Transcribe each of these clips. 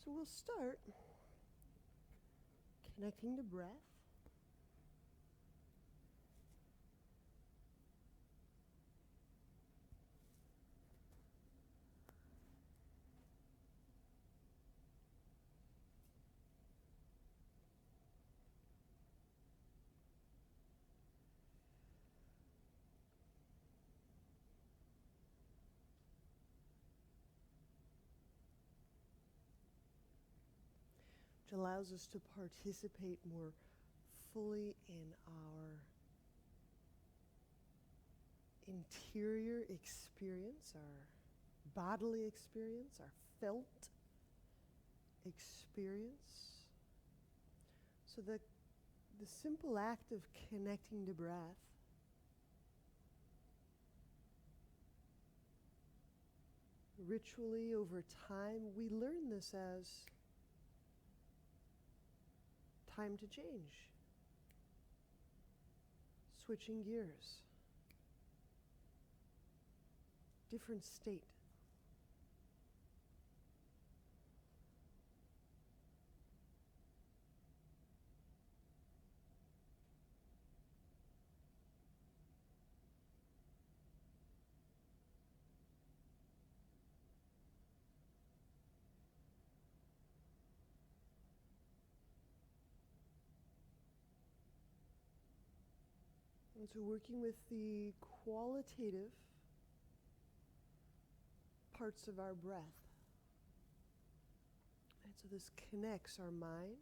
So we'll start connecting to breath. Which allows us to participate more fully in our interior experience, our bodily experience, our felt experience. So the simple act of connecting to breath ritually over time, we learn this as time to change, switching gears, different state. And so working with the qualitative parts of our breath. And so this connects our mind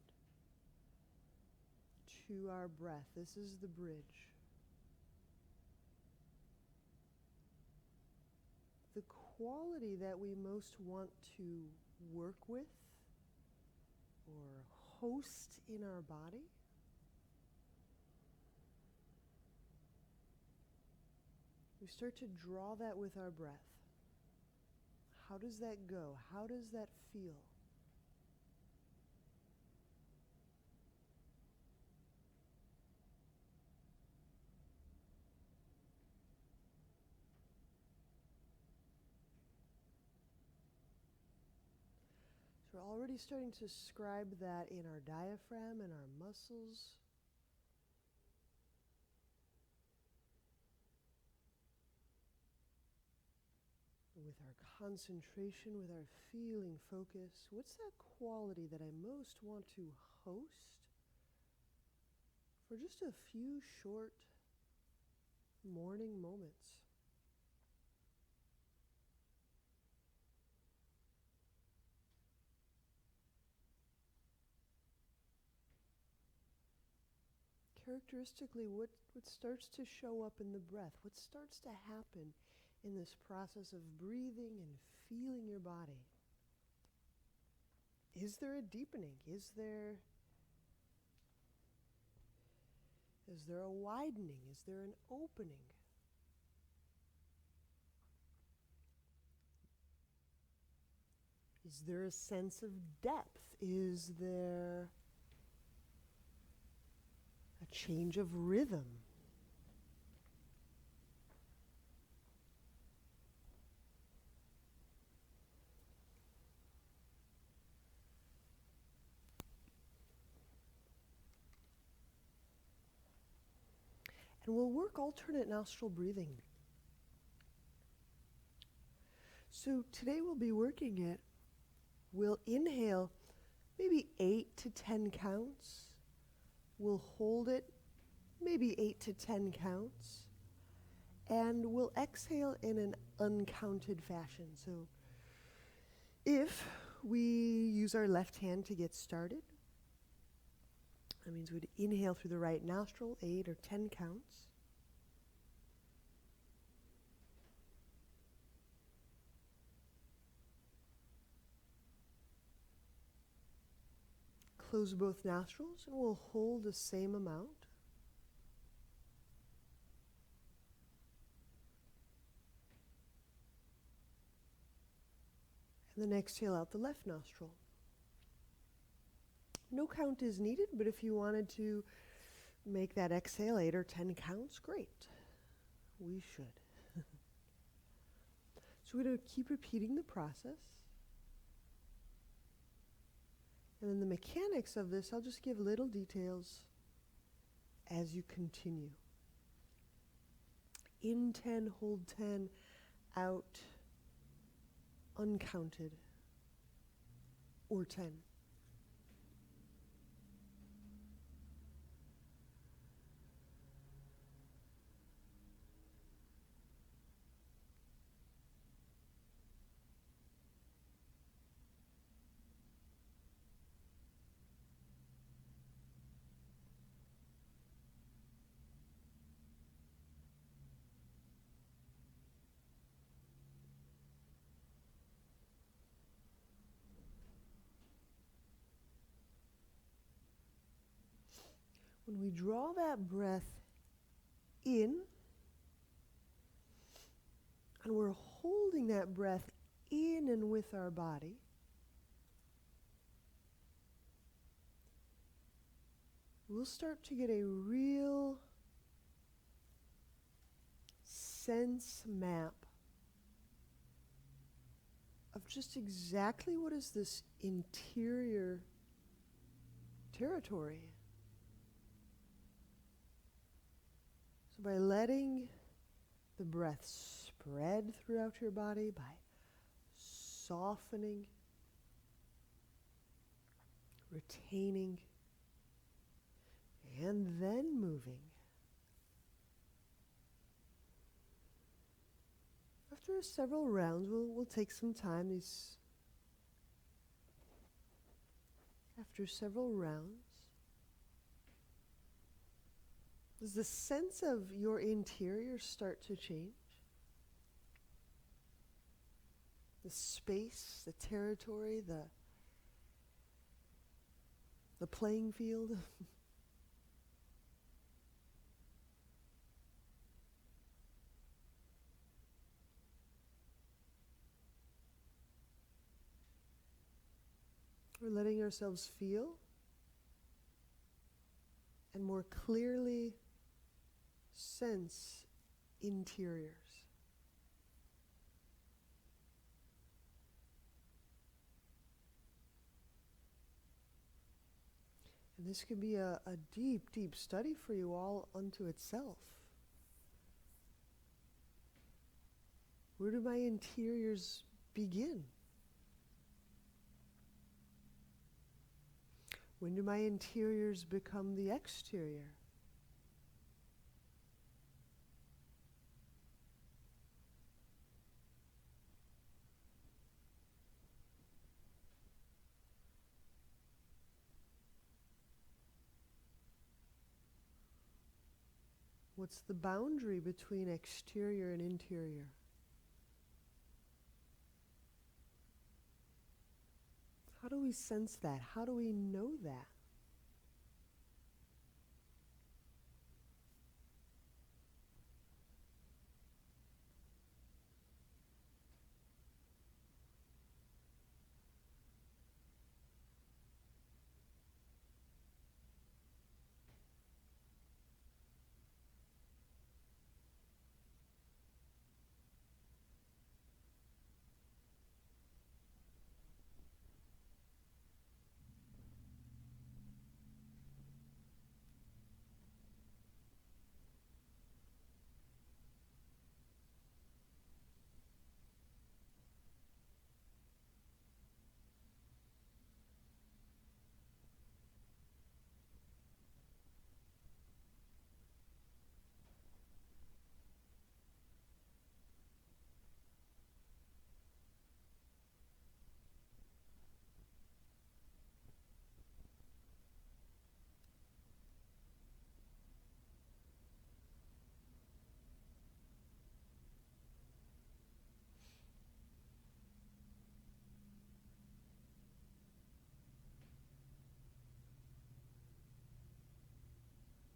to our breath. This is the bridge. The quality that we most want to work with or host in our body we start to draw that with our breath. How does that go? How does that feel? So we're already starting to describe that in our diaphragm and our muscles. With our concentration, with our feeling focus, what's that quality that I most want to host for just a few short morning moments? Characteristically, what starts to show up in the breath? What starts to happen in this process of breathing and feeling your body? Is there a deepening? Is there a widening? Is there an opening? Is there a sense of depth? Is there a change of rhythm? And we'll work alternate nostril breathing. So today we'll be working it. We'll inhale maybe 8 to 10 counts. We'll hold it maybe 8 to 10 counts. And we'll exhale in an uncounted fashion. So if we use our left hand to get started, that means we'd inhale through the right nostril, 8 or 10 counts. Close both nostrils and we'll hold the same amount. And then exhale out the left nostril. No count is needed, but if you wanted to make that exhale 8 or 10 counts, great. We should. So we're going to keep repeating the process. And then the mechanics of this, I'll just give little details as you continue. In 10, hold 10, out, uncounted, or 10. When we draw that breath in, and we're holding that breath in and with our body, we'll start to get a real sense map of just exactly what is this interior territory. So by letting the breath spread throughout your body, by softening, retaining, and then moving. After several rounds, we'll take some time. After several rounds, does the sense of your interior start to change? The space, the territory, the playing field? We're letting ourselves feel and more clearly sense interiors. And this could be a deep, deep study for you all unto itself. Where do my interiors begin? When do my interiors become the exterior? What's the boundary between exterior and interior? How do we sense that? How do we know that?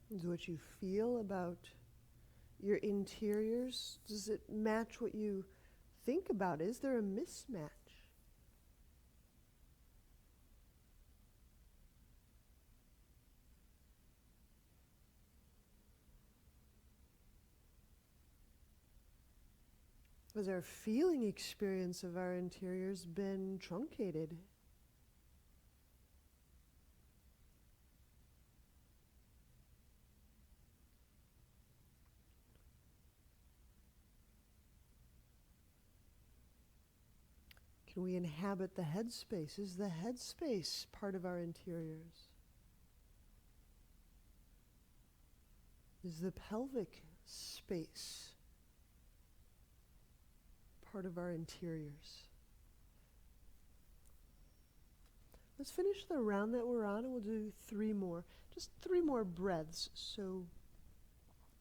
Is what you feel about your interiors, does it match what you think about? Is there a mismatch? Has our feeling experience of our interiors been truncated? Can we inhabit the head space? Is the head space part of our interiors? Is the pelvic space part of our interiors? Let's finish the round that we're on, and we'll do 3 more. Just 3 more breaths. So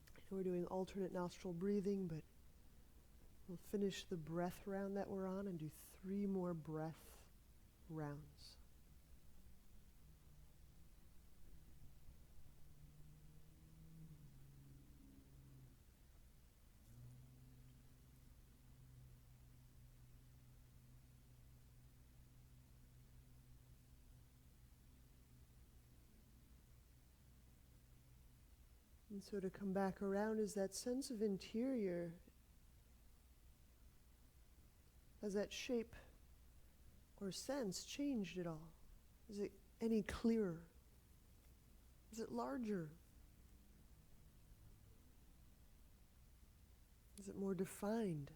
I know we're doing alternate nostril breathing, but we'll finish the breath round that we're on and do 3 more breath rounds. And so to come back around, is that sense of interior, has that shape or sense changed at all? Is it any clearer? Is it larger? Is it more defined?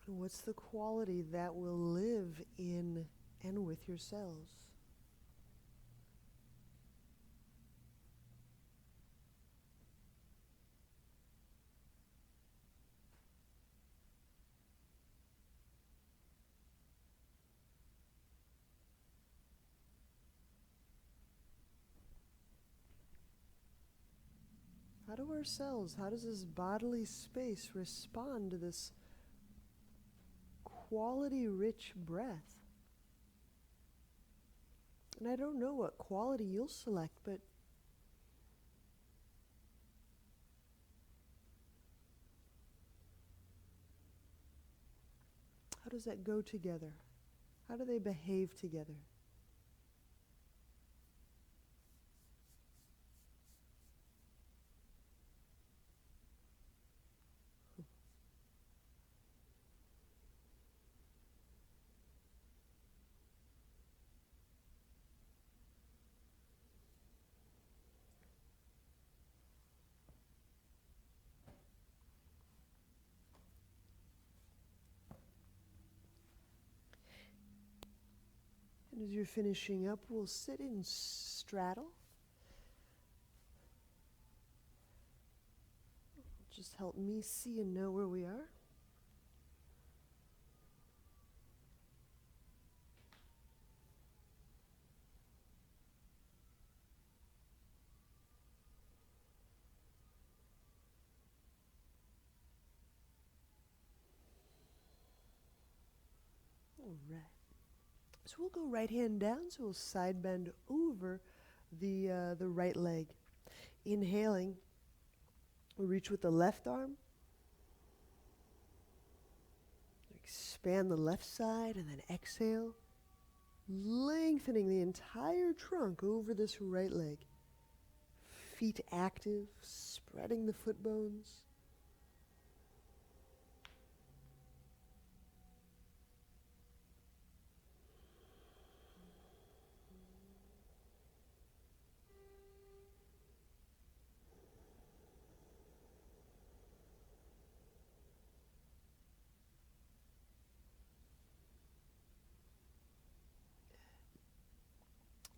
And what's the quality that will live in and with your cells? How do our cells, how does this bodily space respond to this quality-rich breath? And I don't know what quality you'll select, but how does that go together? How do they behave together? And as you're finishing up, we'll sit in straddle. Just help me see and know where we are. All right. So we'll go right hand down, so we'll side bend over the right leg. Inhaling, we'll reach with the left arm. Expand the left side, and then exhale, lengthening the entire trunk over this right leg. Feet active, spreading the foot bones.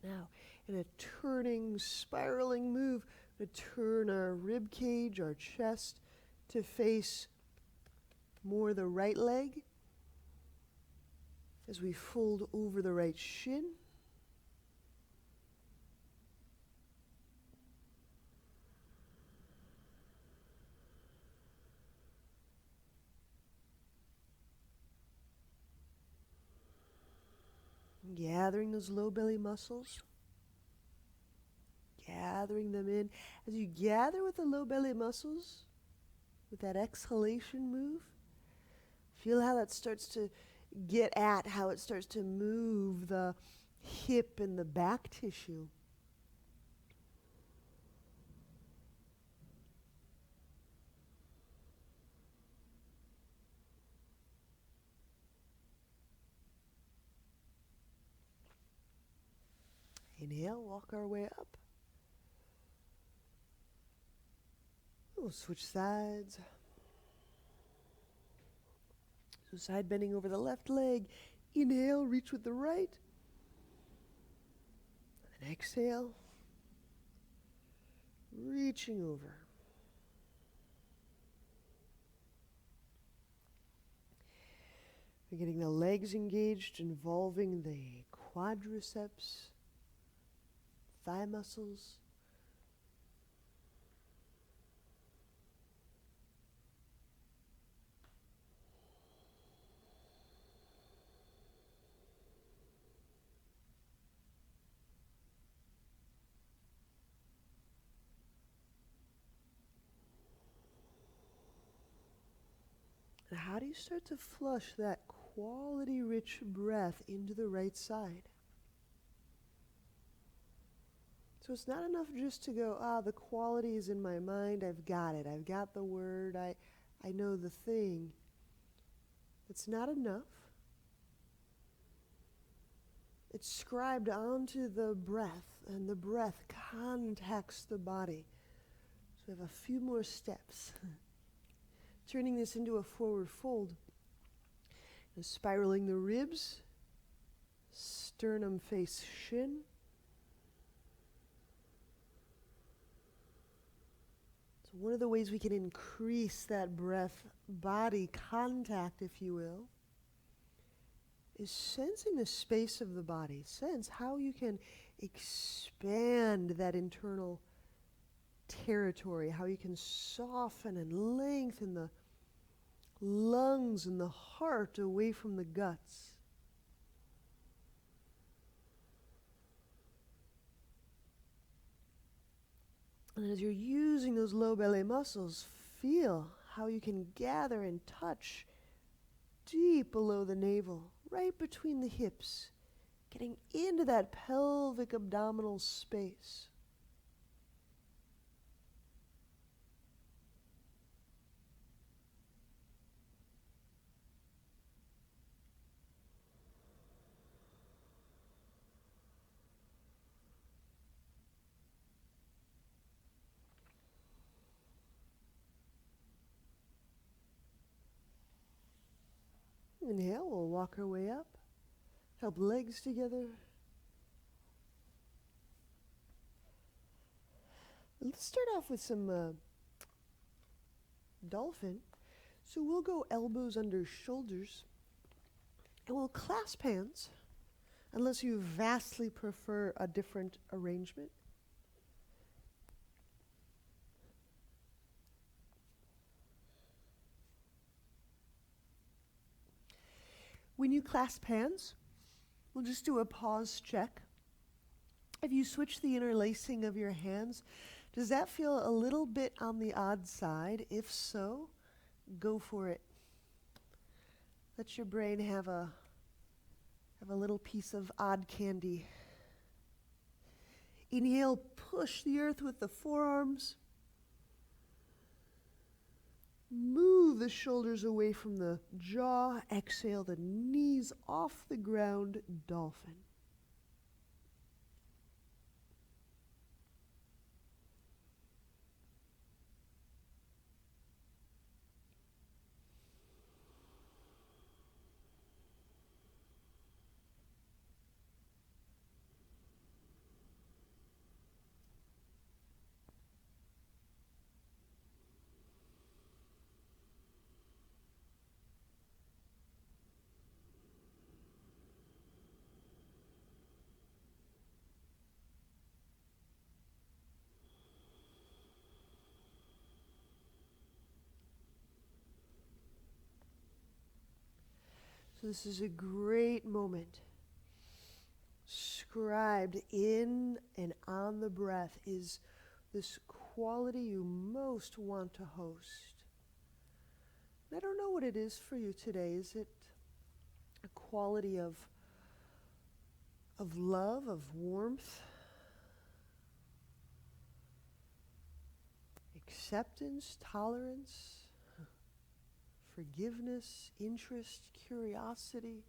Now, in a turning, spiraling move, we're going to turn our rib cage, our chest, to face more the right leg as we fold over the right shin. Gathering those low belly muscles. Gathering them in. As you gather with the low belly muscles, with that exhalation move. Feel how that starts to get at, how it starts to move the hip and the back tissue. Inhale, walk our way up. We'll switch sides. So side bending over the left leg. Inhale, reach with the right. And exhale, reaching over. We're getting the legs engaged, involving the quadriceps, thigh muscles. And how do you start to flush that quality-rich breath into the right side? So it's not enough just to go, the quality is in my mind, I've got it. I've got the word, I know the thing. It's not enough. It's scribed onto the breath, and the breath contacts the body. So we have a few more steps. Turning this into a forward fold. And spiraling the ribs, sternum face shin. So one of the ways we can increase that breath-body contact, if you will, is sensing the space of the body. Sense how you can expand that internal territory, how you can soften and lengthen the lungs and the heart away from the guts. And as you're using those low belly muscles, feel how you can gather and touch deep below the navel, right between the hips, getting into that pelvic abdominal space. Inhale, we'll walk our way up. Help legs together. Let's start off with some dolphin. So we'll go elbows under shoulders, and we'll clasp hands, unless you vastly prefer a different arrangement. When you clasp hands, we'll just do a pause check. If you switch the interlacing of your hands, does that feel a little bit on the odd side? If so, go for it. Let your brain have a little piece of odd candy. Inhale, push the earth with the forearms. Move the shoulders away from the jaw. Exhale the knees off the ground, dolphin. So this is a great moment. Scribed in and on the breath is this quality you most want to host. I don't know what it is for you today. Is it a quality of love, of warmth, acceptance, tolerance, forgiveness, interest, curiosity?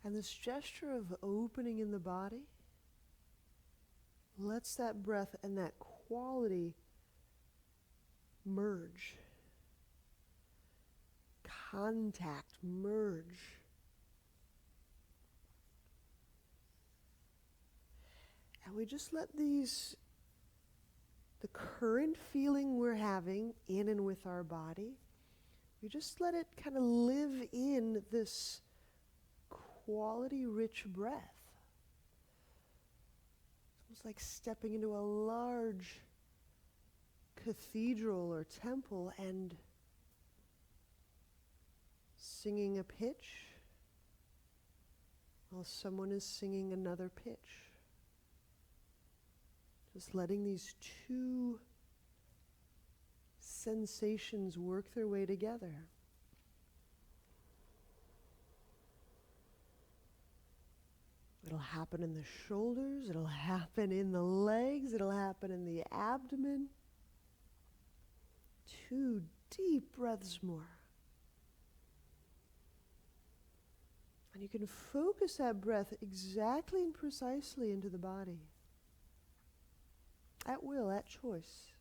And this gesture of opening in the body lets that breath and that quality merge. Contact, merge. And we just let the current feeling we're having in and with our body, we just let it kind of live in this quality rich breath. It's almost like stepping into a large cathedral or temple and singing a pitch while someone is singing another pitch. Just letting these two sensations work their way together. It'll happen in the shoulders, it'll happen in the legs, it'll happen in the abdomen. 2 deep breaths more. And you can focus that breath exactly and precisely into the body. At will, at choice.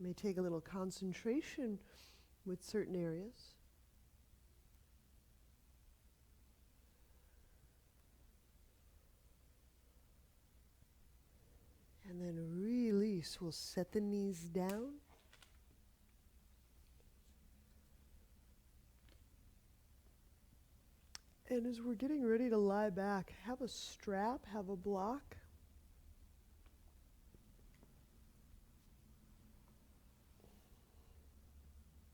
It may take a little concentration with certain areas. And then release. We'll set the knees down. And as we're getting ready to lie back, have a strap, have a block.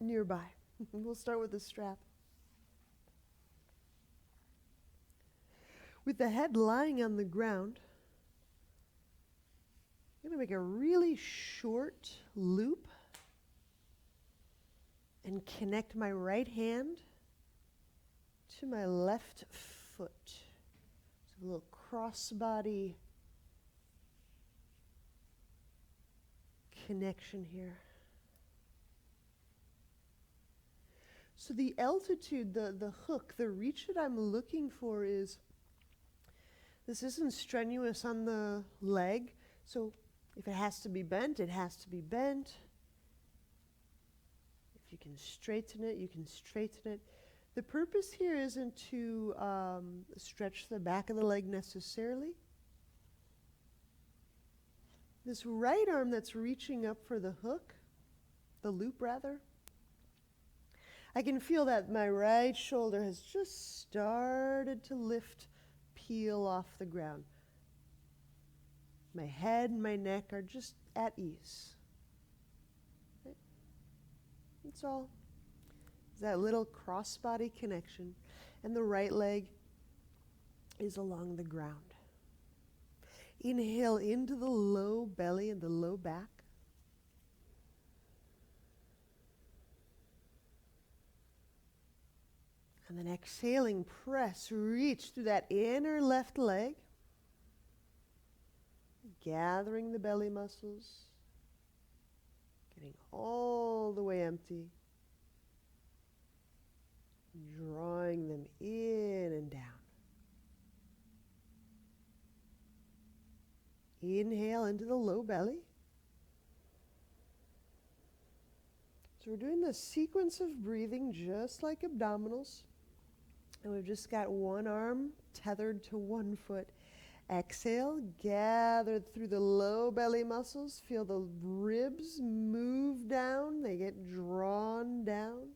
Nearby. We'll start with the strap. With the head lying on the ground, I'm going to make a really short loop and connect my right hand to my left foot. So a little crossbody connection here. So the altitude, the hook, the reach that I'm looking for is, this isn't strenuous on the leg, so if it has to be bent, it has to be bent. If you can straighten it, you can straighten it. The purpose here isn't to stretch the back of the leg necessarily. This right arm that's reaching up for the hook, the loop rather, I can feel that my right shoulder has just started to lift, peel off the ground. My head and my neck are just at ease. Right? That's all. It's that little crossbody connection. And the right leg is along the ground. Inhale into the low belly and the low back. And then exhaling, press, reach through that inner left leg. Gathering the belly muscles. Getting all the way empty. Drawing them in and down. Inhale into the low belly. So we're doing the sequence of breathing just like abdominals. And we've just got one arm tethered to one foot. Exhale, gather through the low belly muscles. Feel the ribs move down. They get drawn down.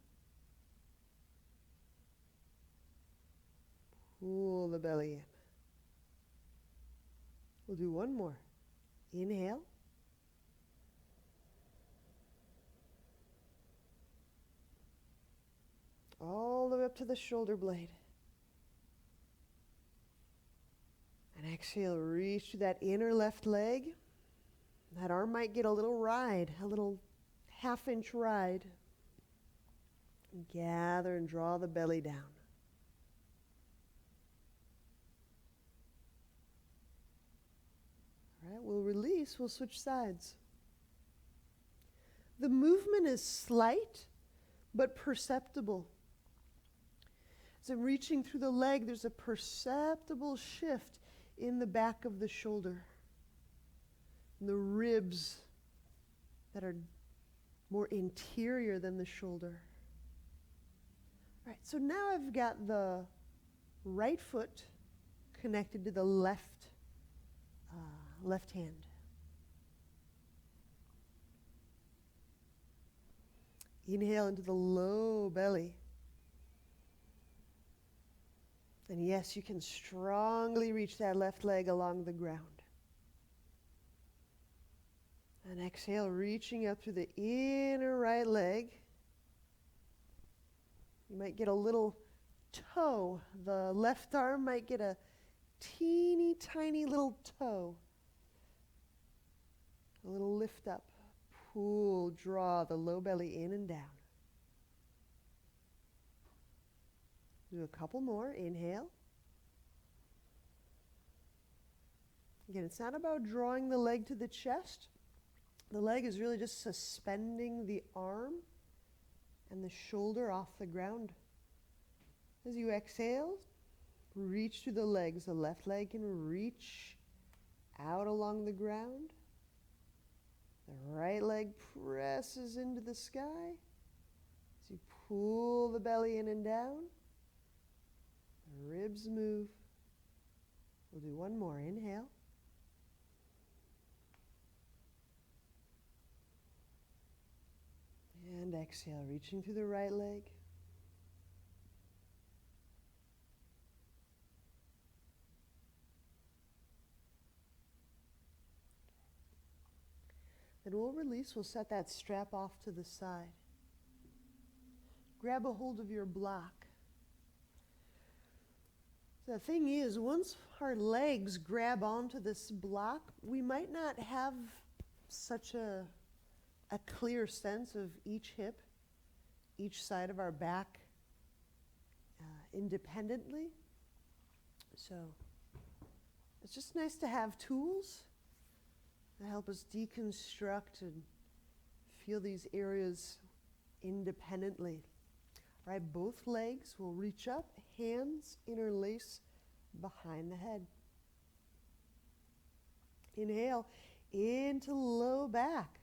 Pull the belly in. We'll do one more. Inhale. all the way up to the shoulder blade. And exhale, reach to that inner left leg. That arm might get a little ride, a little half-inch ride. And gather and draw the belly down. All right, we'll release, we'll switch sides. The movement is slight, but perceptible. As I'm reaching through the leg, there's a perceptible shift in the back of the shoulder. And the ribs that are more interior than the shoulder. All right, so now I've got the right foot connected to the left hand. Inhale into the low belly. And yes, you can strongly reach that left leg along the ground. And exhale, reaching up through the inner right leg. You might get a little toe. The left arm might get a teeny tiny little toe. A little lift up. Pull, draw the low belly in and down. Do a couple more. Inhale. Again, it's not about drawing the leg to the chest. The leg is really just suspending the arm and the shoulder off the ground. As you exhale, reach through the legs. The left leg can reach out along the ground. The right leg presses into the sky. As you pull the belly in and down, the ribs move. We'll do one more. Inhale. And exhale, reaching through the right leg. Then we'll release, we'll set that strap off to the side. Grab a hold of your block. The thing is, once our legs grab onto this block, we might not have such a clear sense of each hip, each side of our back independently. So it's just nice to have tools that help us deconstruct and feel these areas independently. All right, both legs will reach up, hands interlace behind the head. Inhale into low back.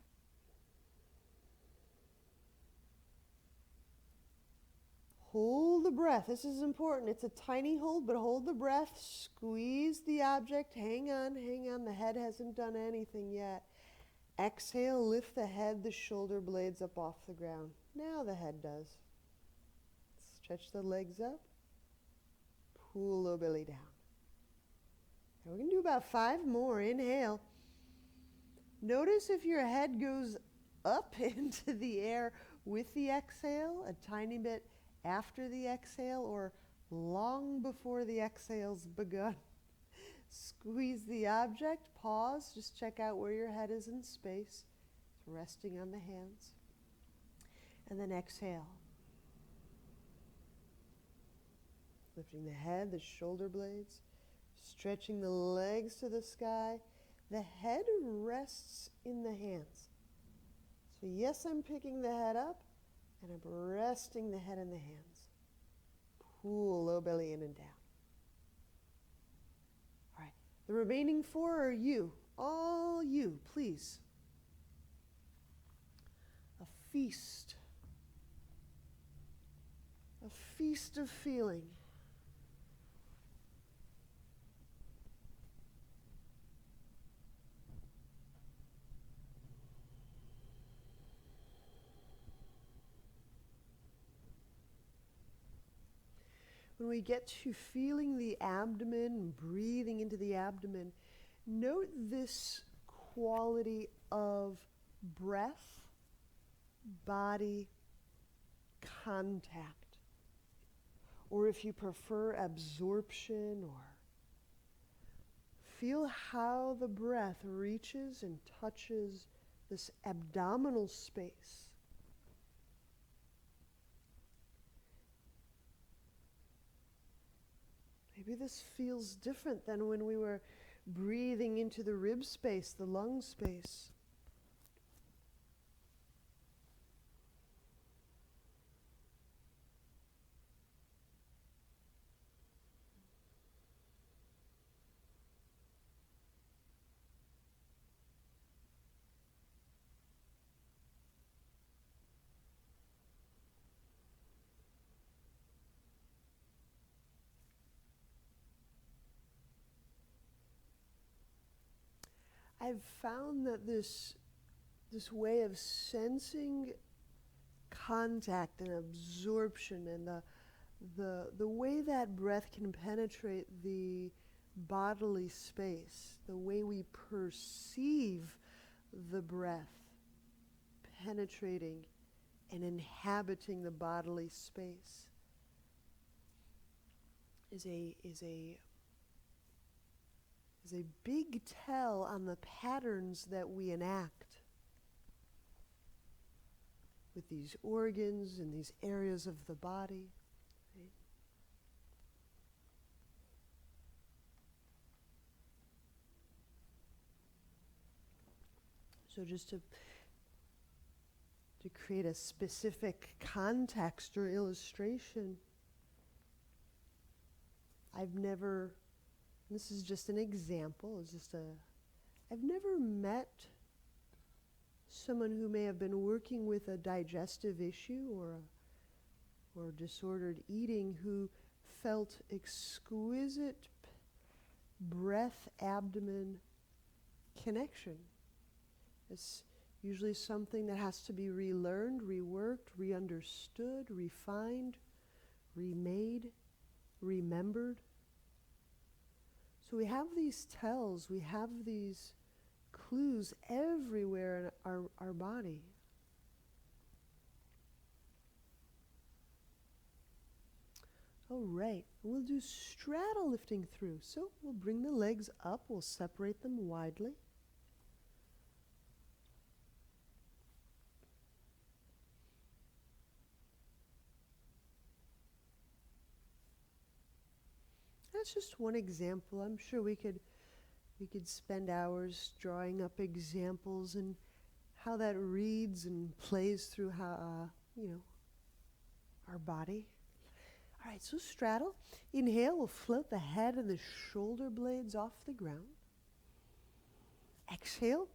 Hold the breath. This is important. It's a tiny hold, but hold the breath. Squeeze the object. Hang on, hang on. The head hasn't done anything yet. Exhale, lift the head, the shoulder blades up off the ground. Now the head does. Stretch the legs up. Pull low belly down. And we're going to do about 5 more. Inhale. Notice if your head goes up into the air with the exhale, a tiny bit after the exhale, or long before the exhale's begun. Squeeze the object, pause, just check out where your head is in space. It's resting on the hands. And then exhale. Lifting the head, the shoulder blades, stretching the legs to the sky. The head rests in the hands. So yes, I'm picking the head up, and I'm resting the head in the hands. Pull low belly in and down. All right, the remaining 4 are you. All you, please. A feast. A feast of feeling. When we get to feeling the abdomen, breathing into the abdomen, note this quality of breath, body, contact. or if you prefer, absorption, or feel how the breath reaches and touches this abdominal space. Maybe this feels different than when we were breathing into the rib space, the lung space. I've found that this way of sensing contact and absorption and the way that breath can penetrate the bodily space, the way we perceive the breath penetrating and inhabiting the bodily space is a big tell on the patterns that we enact with these organs and these areas of the body. Right? So just to create a specific context or illustration, this is just an example, I've never met someone who may have been working with a digestive issue or disordered eating who felt exquisite breath-abdomen connection. It's usually something that has to be relearned, reworked, re-understood, refined, remade, remembered. So we have these tells, we have these clues everywhere in our body. All right, we'll do straddle lifting through. So we'll bring the legs up, we'll separate them widely. That's just one example. I'm sure we could spend hours drawing up examples and how that reads and plays through how our body. All right, so straddle. Inhale, we'll float the head and the shoulder blades off the ground. Exhale,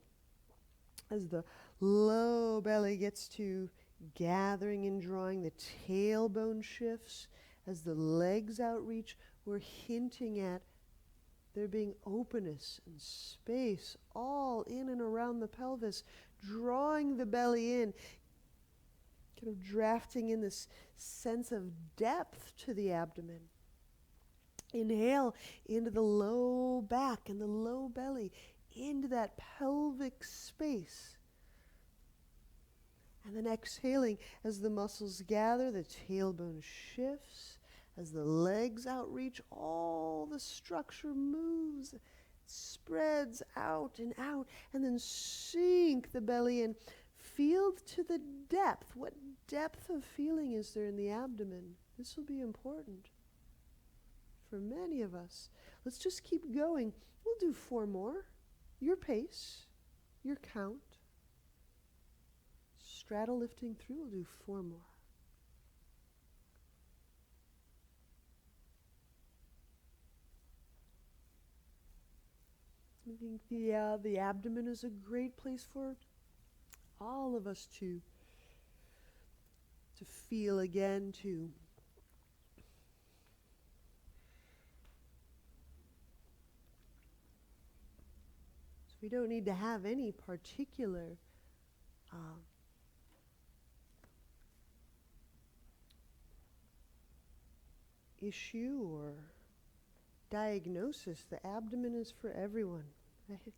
as the low belly gets to gathering and drawing, the tailbone shifts. As the legs outreach, we're hinting at there being openness and space all in and around the pelvis, drawing the belly in, kind of drafting in this sense of depth to the abdomen. Inhale into the low back and the low belly, into that pelvic space. And then exhaling as the muscles gather, the tailbone shifts. As the legs outreach, all the structure moves, spreads out, and then sink the belly in. Feel to the depth. What depth of feeling is there in the abdomen? This will be important for many of us. Let's just keep going. We'll do 4 more. Your pace, your count. Straddle lifting through, we'll do 4 more. I think the abdomen is a great place for all of us to feel again, so we don't need to have any particular issue or diagnosis. The abdomen is for everyone, right?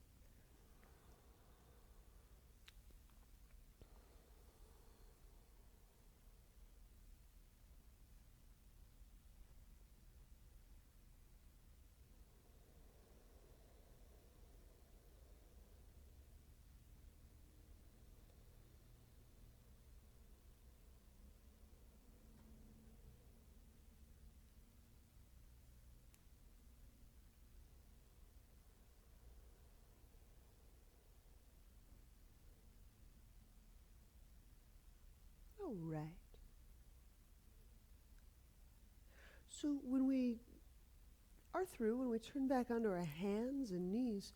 All right. So when we are through, when we turn back onto our hands and knees,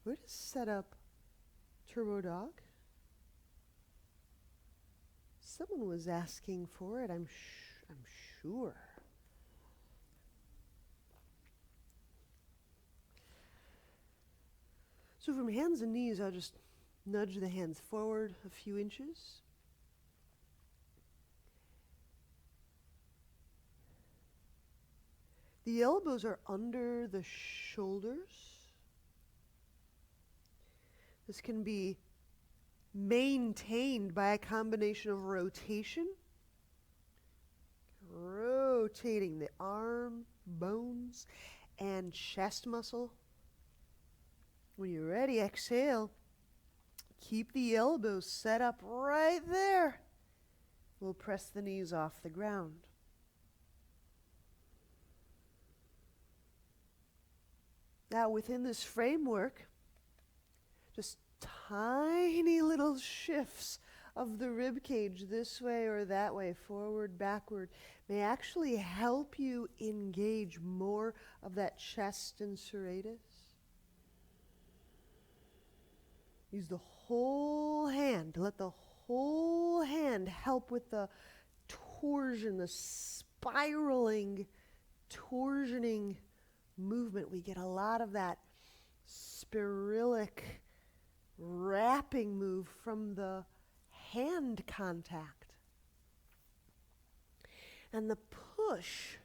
we're going to set up Turbo Dog. Someone was asking for it, I'm sure. So from hands and knees, I'll just nudge the hands forward a few inches. The elbows are under the shoulders. This can be maintained by a combination of rotation, rotating the arm, bones, and chest muscle. When you're ready, exhale. Keep the elbows set up right there. We'll press the knees off the ground. Now, within this framework, just tiny little shifts of the rib cage this way or that way, forward, backward, may actually help you engage more of that chest and serratus. Use the whole hand. Let the whole hand help with the torsion, the spiraling, torsioning movement. We get a lot of that spiralic wrapping move from the hand contact. And the push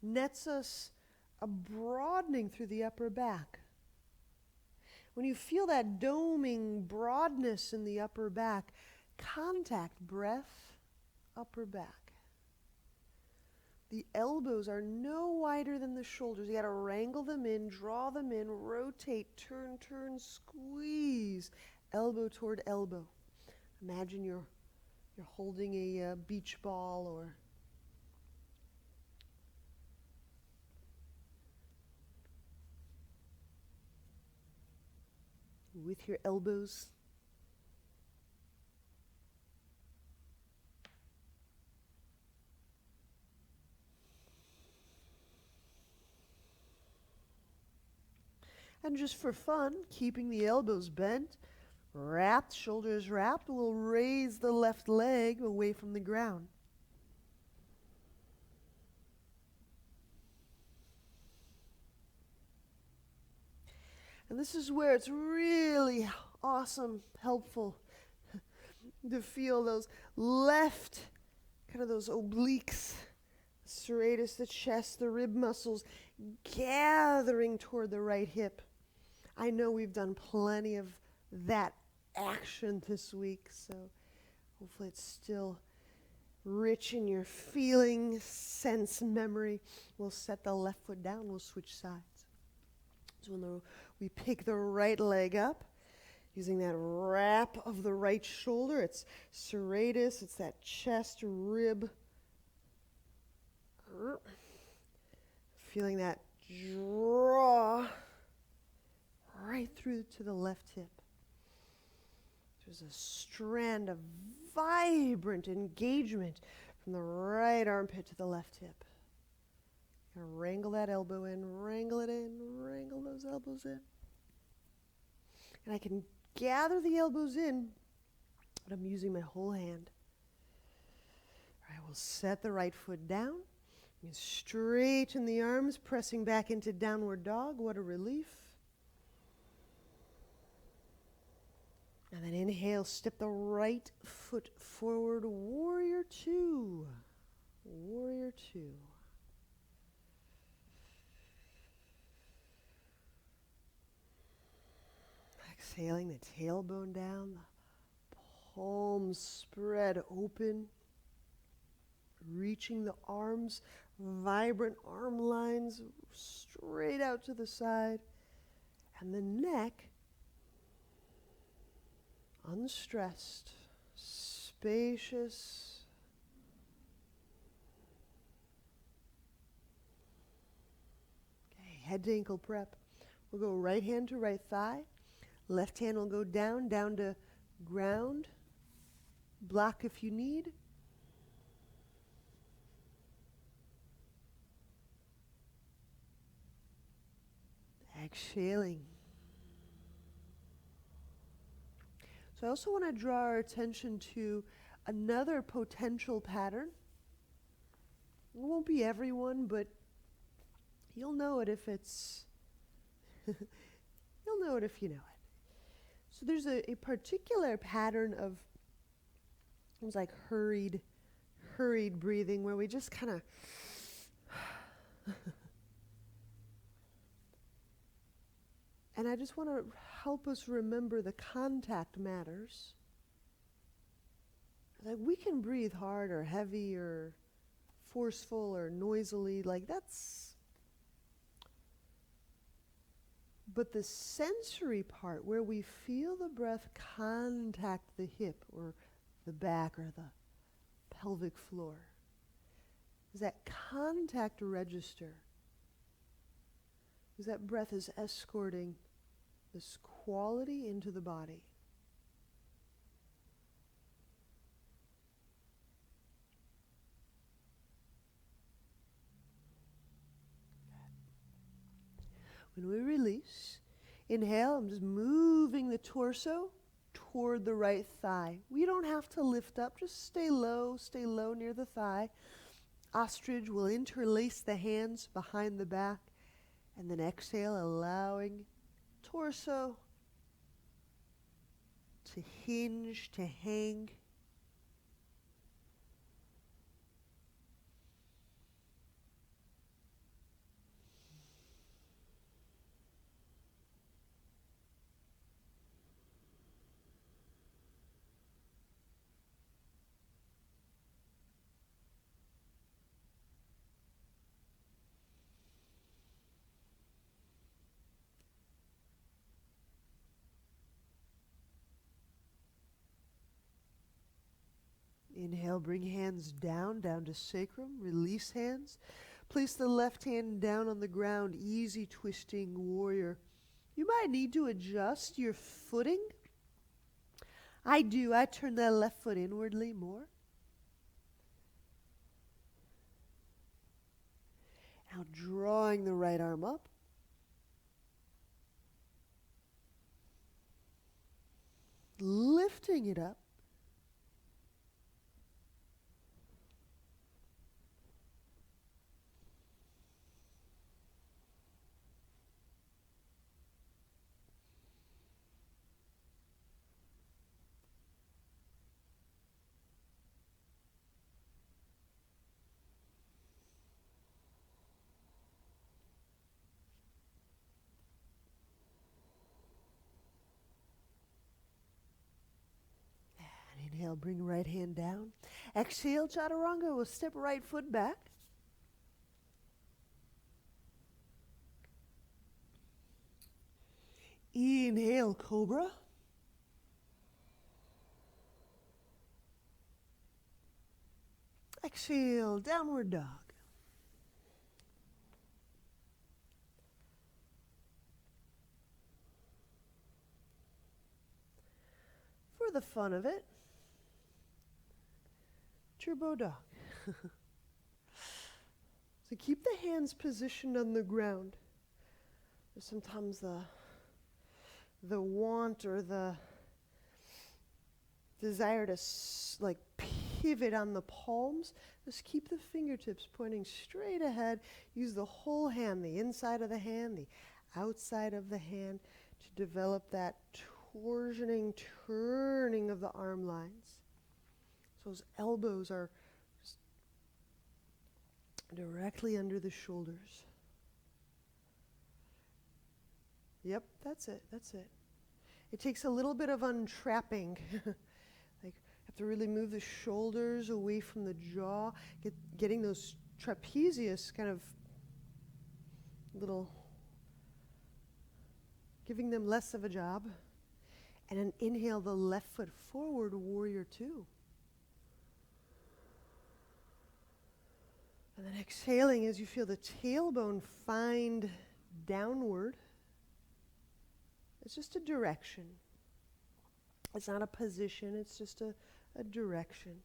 nets us a broadening through the upper back. When you feel that doming broadness in the upper back, contact, breath, upper back. The elbows are no wider than the shoulders. You got to wrangle them in, draw them in, rotate, turn, squeeze, elbow toward elbow. Imagine you're holding a beach ball or with your elbows. And just for fun, keeping the elbows bent, wrapped, shoulders wrapped, we'll raise the left leg away from the ground. And this is where it's really awesome, helpful to feel those left, kind of those obliques, serratus, the chest, the rib muscles gathering toward the right hip. I know we've done plenty of that action this week, so hopefully it's still rich in your feeling, sense, memory. We'll set the left foot down, we'll switch sides. So when we pick the right leg up, using that wrap of the right shoulder, it's serratus, it's that chest, rib. Feeling that draw right through to the left hip. There's a strand of vibrant engagement from the right armpit to the left hip. Gonna wrangle that elbow in, wrangle it in, wrangle those elbows in. And I can gather the elbows in, but I'm using my whole hand. All right, we'll set the right foot down. Straighten the arms, pressing back into downward dog. What a relief. And then inhale, step the right foot forward, warrior two. Warrior two. Exhaling the tailbone down, the palms spread open, reaching the arms, vibrant arm lines straight out to the side, and the neck unstressed, spacious. Okay, head to ankle prep. We'll go right hand to right thigh. Left hand will go down to ground, Block if you need. Exhaling. So I also want to draw our attention to another potential pattern. It won't be everyone, but you'll know it if it's, you'll know it if you know it. So there's a particular pattern of, it's like hurried breathing where we just kind of, and I just want to help us remember the contact matters. Like we can breathe hard or heavy or forceful or noisily, like that's, but the sensory part where we feel the breath contact the hip or the back or the pelvic floor, is that contact register, is that breath is escorting this quality into the body. When we release, inhale, I'm just moving the torso toward the right thigh. We don't have to lift up, just stay low near the thigh. Ostrich will interlace the hands behind the back, and then exhale, allowing torso to hinge, to hang. Inhale, bring hands down to sacrum, release hands. Place the left hand down on the ground, easy twisting warrior. You might need to adjust your footing. I turn that left foot inwardly more. Now drawing the right arm up. Lifting it up. Inhale, bring right hand down. Exhale, chaturanga. We'll step right foot back. Inhale, cobra. Exhale, downward dog. For the fun of it, turbo dog. So keep the hands positioned on the ground. Sometimes the want or the desire to pivot on the palms, just keep the fingertips pointing straight ahead. Use the whole hand, the inside of the hand, the outside of the hand, to develop that torsioning, turning of the arm lines. So those elbows are just directly under the shoulders. Yep, that's it. It takes a little bit of untrapping. Have to really move the shoulders away from the jaw, getting those trapezius kind of giving them less of a job. And then inhale the left foot forward, warrior two. And then exhaling as you feel the tailbone find downward. It's just a direction. It's not a position, it's just a a direction.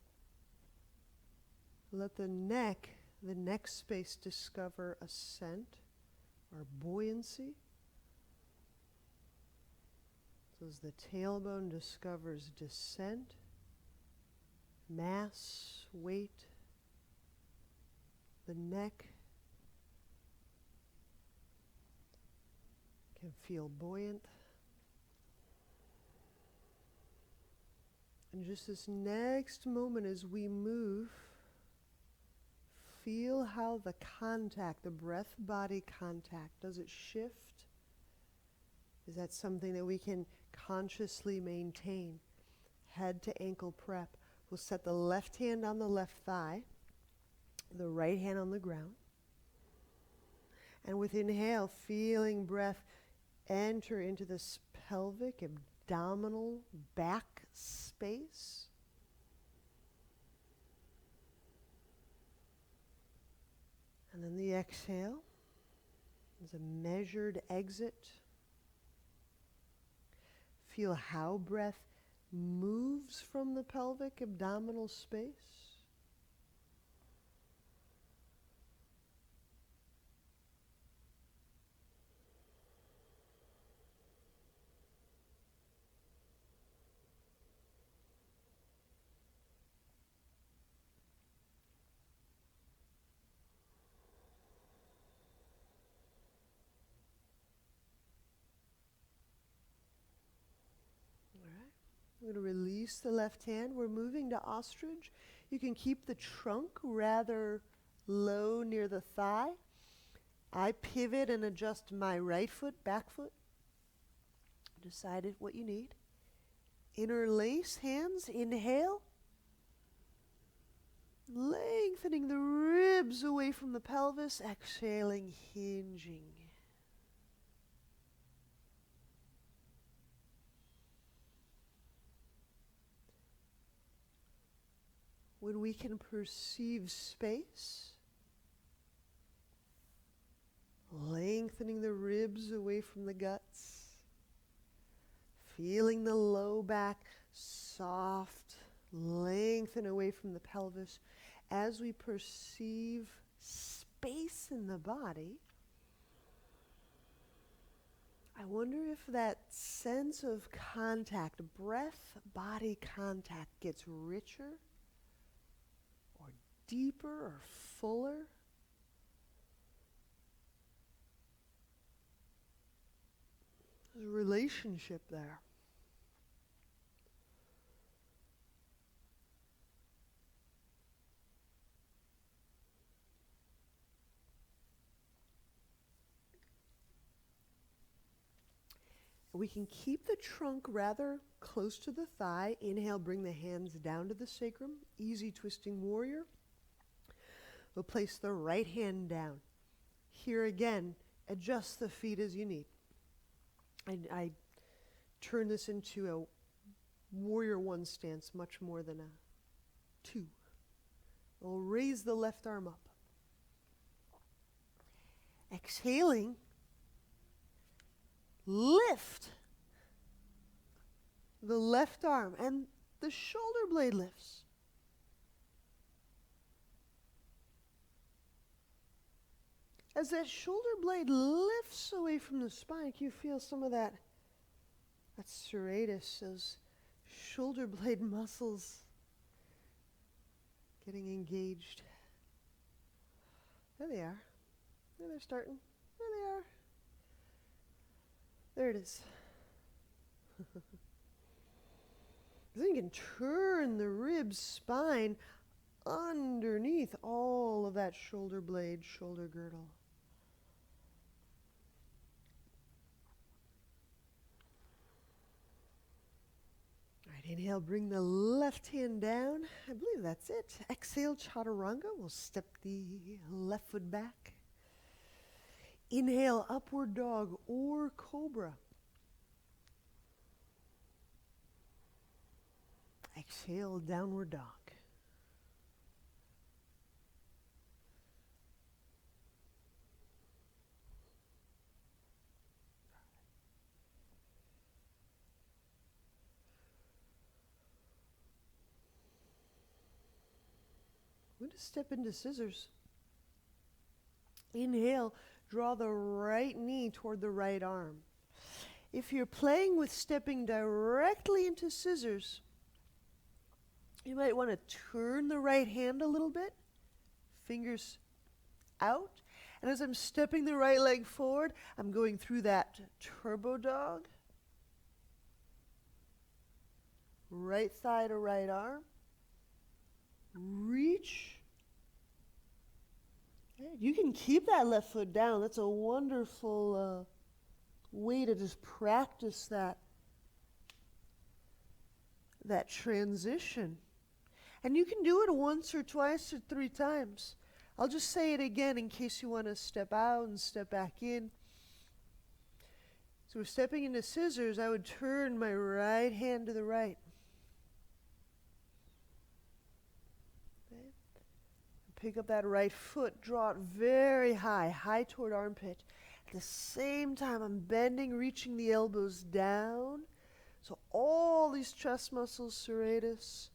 Let the neck space discover ascent or buoyancy. So as the tailbone discovers descent, mass, weight, the neck can feel buoyant. And just this next moment as we move, feel how the contact, the breath-body contact, does it shift? Is that something that we can consciously maintain? Head to ankle prep. We'll set the left hand on the left thigh, the right hand on the ground. And with inhale, feeling breath enter into this pelvic, abdominal, back space. And then the exhale is a measured exit. Feel how breath moves from the pelvic, abdominal space. I'm going to release the left hand. We're moving to ostrich. You can keep the trunk rather low near the thigh. I pivot and adjust my right foot, back foot. Decided what you need. Interlace hands, inhale. Lengthening the ribs away from the pelvis, exhaling, hinging. When we can perceive space, lengthening the ribs away from the guts, feeling the low back soft, lengthen away from the pelvis. As we perceive space in the body, I wonder if that sense of contact, breath-body contact, gets richer or deeper or fuller. There's a relationship there. We can keep the trunk rather close to the thigh. Inhale, bring the hands down to the sacrum. Easy twisting warrior. We'll place the right hand down. Here again, adjust the feet as you need. I turn this into a warrior one stance much more than a two. We'll raise the left arm up. Exhaling, lift the left arm and the shoulder blade lifts. As that shoulder blade lifts away from the spine, can you feel some of that serratus, those shoulder blade muscles getting engaged? There they are. There they're starting. There they are. There it is. Then you can turn the rib spine underneath all of that shoulder blade, shoulder girdle. All right, inhale, bring the left hand down. I believe that's it. Exhale, chaturanga. We'll step the left foot back. Inhale, upward dog or cobra. Exhale, downward dog. I'm going to step into scissors. Inhale, draw the right knee toward the right arm. If you're playing with stepping directly into scissors, you might want to turn the right hand a little bit, fingers out. And as I'm stepping the right leg forward, I'm going through that turbo dog. Right thigh to right arm. Reach. You can keep that left foot down. That's a wonderful way to just practice that transition. And you can do it once or twice or 3 times. I'll just say it again in case you want to step out and step back in. So we're stepping into scissors. I would turn my right hand to the right. Okay. Pick up that right foot, draw it very high, high toward armpit. At the same time, I'm bending, reaching the elbows down. So all these chest muscles, serratus.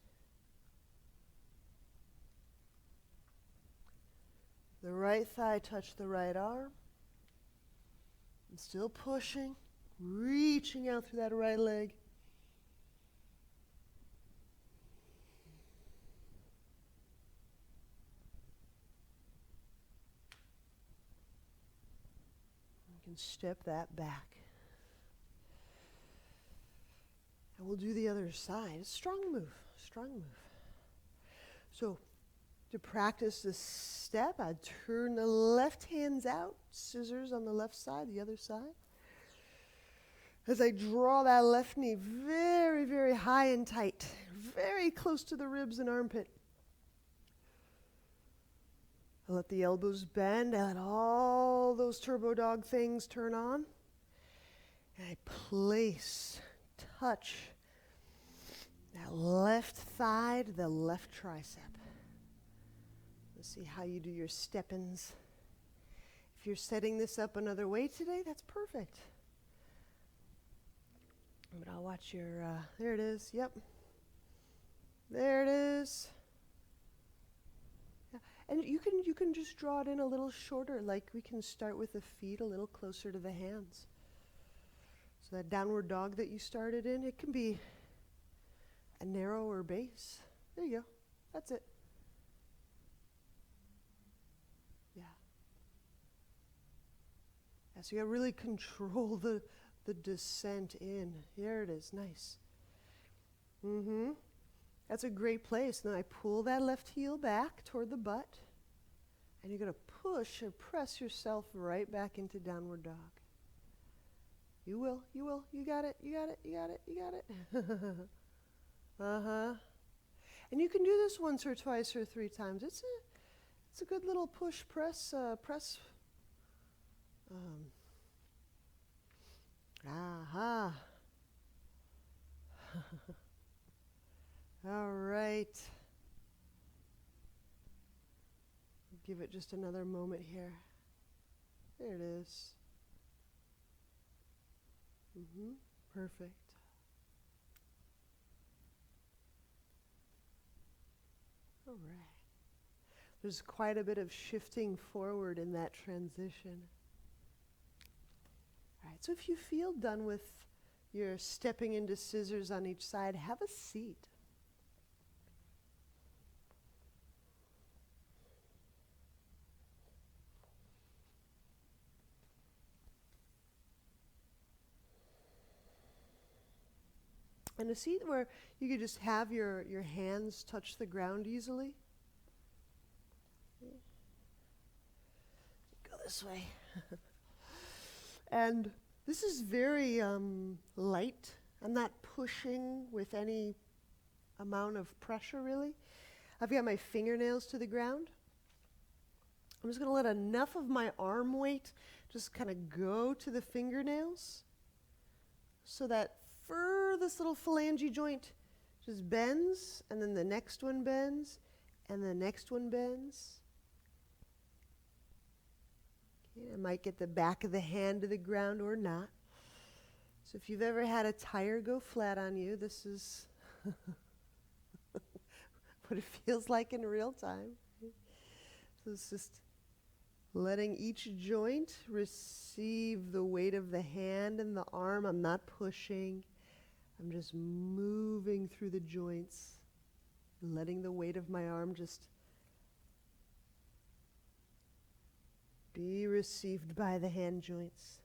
The right thigh touch the right arm. I'm still pushing, reaching out through that right leg. You can step that back. And we'll do the other side. Strong move, strong move. So to practice this step, I'd turn the left hands out, scissors on the left side, the other side. As I draw that left knee very, very high and tight, very close to the ribs and armpit. I let the elbows bend, I let all those turbo dog things turn on. And I place, touch that left thigh to the left tricep. See how you do your step-ins. If you're setting this up another way today, that's perfect. But I'll watch your, there it is, yep. There it is. Yeah. And you can just draw it in a little shorter, like we can start with the feet a little closer to the hands. So that downward dog that you started in, it can be a narrower base. There you go, that's it. So you gotta really control the descent in. There it is, nice. That's a great place. Now I pull that left heel back toward the butt, and you're gonna push or press yourself right back into downward dog. You will, you got it, you got it, you got it, you got it. And you can do this once or twice or 3 times. It's a good little push, press. All right. Give it just another moment here. There it is. Perfect. All right. There's quite a bit of shifting forward in that transition. All right, so if you feel done with your stepping into scissors on each side, have a seat. And a seat where you could just have your hands touch the ground easily. Go this way. And this is very light. I'm not pushing with any amount of pressure, really. I've got my fingernails to the ground. I'm just going to let enough of my arm weight just kind of go to the fingernails so that furthest little phalange joint just bends, and then the next one bends, and the next one bends. Okay, I might get the back of the hand to the ground or not. So if you've ever had a tire go flat on you, this is what it feels like in real time. So it's just letting each joint receive the weight of the hand and the arm. I'm not pushing. I'm just moving through the joints, letting the weight of my arm just be received by the hand joints.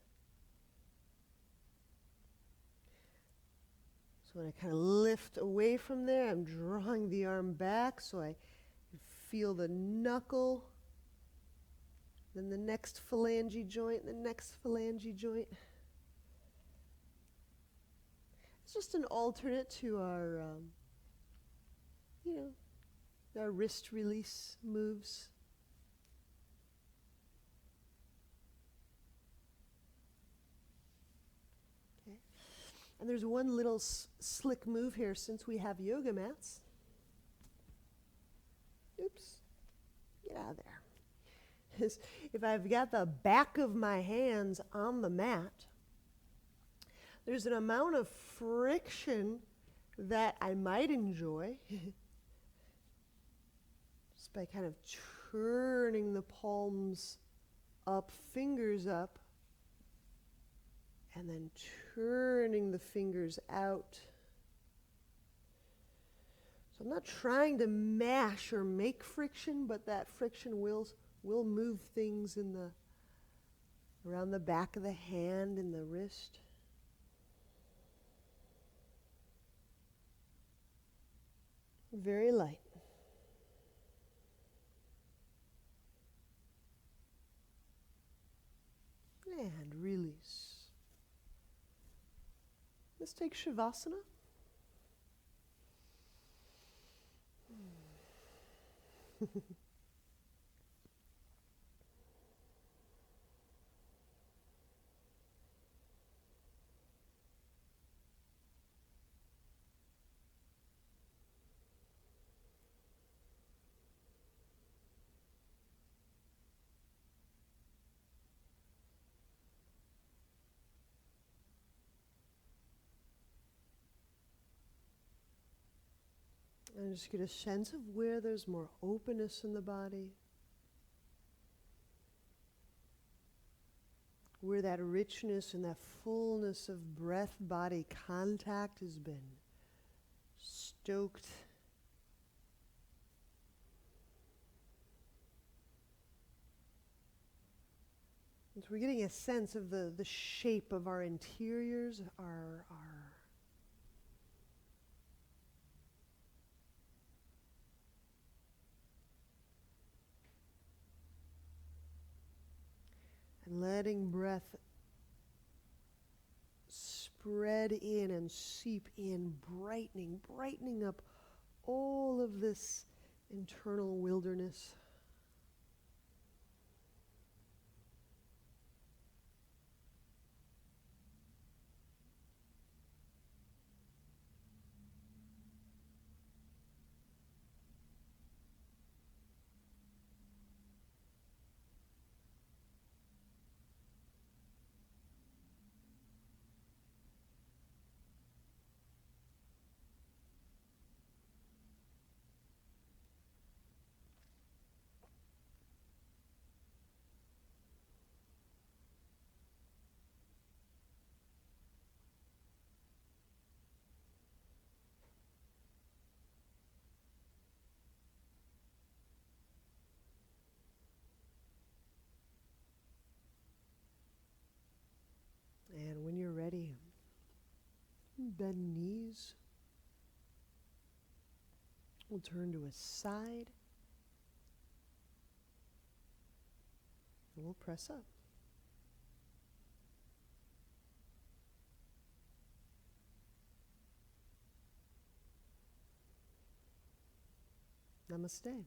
So when I kind of lift away from there, I'm drawing the arm back so I feel the knuckle, then the next phalange joint, the next phalange joint. It's just an alternate to our, our wrist release moves. Okay. And there's one little slick move here since we have yoga mats. Oops, get out of there. If I've got the back of my hands on the mat, there's an amount of friction that I might enjoy just by kind of turning the palms up, fingers up, and then turning the fingers out. So I'm not trying to mash or make friction, but that friction will move things around the back of the hand and the wrist. Very light. And release. Let's take Shavasana. And just get a sense of where there's more openness in the body, where that richness and that fullness of breath-body contact has been stoked. And so we're getting a sense of the shape of our interiors, our and letting breath spread in and seep in, brightening up all of this internal wilderness. And when you're ready, bend knees. We'll turn to a side. And we'll press up. Namaste.